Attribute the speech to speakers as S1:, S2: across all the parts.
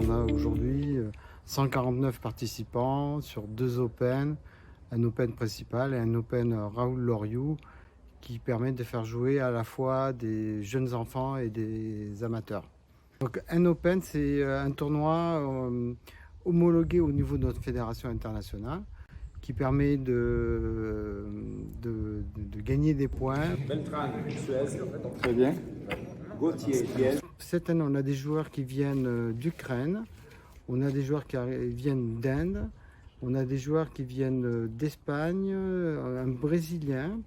S1: on a aujourd'hui 149 participants sur 2 Open, un Open principal et un Open Raoul Loriou qui permet de faire jouer à la fois des jeunes enfants et des amateurs. Donc un Open, c'est un tournoi homologué au niveau de notre fédération internationale qui permet de gagner des points.
S2: Beltrán, Suez.
S3: Très bien.
S2: Gauthier, Vienne.
S1: Cette année, on a des joueurs qui viennent d'Ukraine, on a des joueurs qui viennent d'Inde, on a des joueurs qui viennent d'Espagne, un Brésilien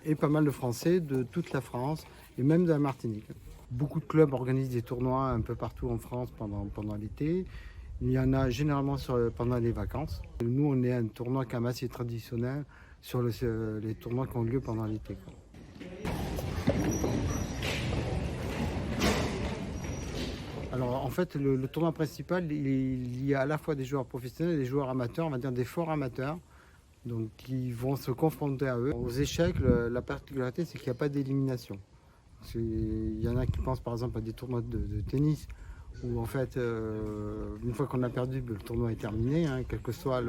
S1: et pas mal de Français de toute la France et même de la Martinique. Beaucoup de clubs organisent des tournois un peu partout en France pendant l'été. Il y en a généralement pendant les vacances. Nous, on est un tournoi quand même assez traditionnel sur les tournois qui ont lieu pendant l'été. Alors en fait, le tournoi principal, il y a à la fois des joueurs professionnels et des joueurs amateurs, on va dire des forts amateurs, donc qui vont se confronter à eux. Aux échecs, la particularité, c'est qu'il n'y a pas d'élimination. Il y en a qui pensent par exemple à des tournois de tennis, où en fait, une fois qu'on a perdu, le tournoi est terminé, hein, quel que soit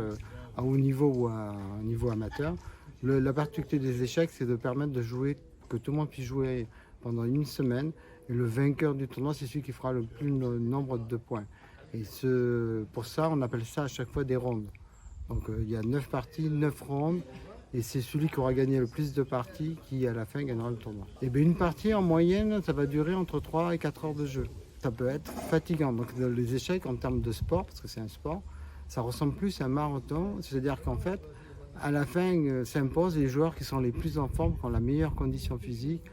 S1: à haut niveau ou à un niveau amateur. La particularité des échecs, c'est de permettre de jouer, que tout le monde puisse jouer pendant une semaine. Et le vainqueur du tournoi, c'est celui qui fera le plus nombre de points. Et pour ça, on appelle ça à chaque fois des rondes. Donc il y a 9 parties, 9 rondes. Et c'est celui qui aura gagné le plus de parties qui, à la fin, gagnera le tournoi. Et bien une partie, en moyenne, ça va durer entre 3 et 4 heures de jeu. Ça peut être fatigant. Donc les échecs, en termes de sport, parce que c'est un sport, ça ressemble plus à un marathon. C'est-à-dire qu'en fait, à la fin, s'imposent les joueurs qui sont les plus en forme, qui ont la meilleure condition physique.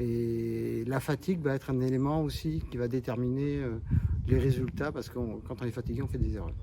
S1: Et la fatigue va être un élément aussi qui va déterminer les résultats, parce que quand on est fatigué, on fait des erreurs.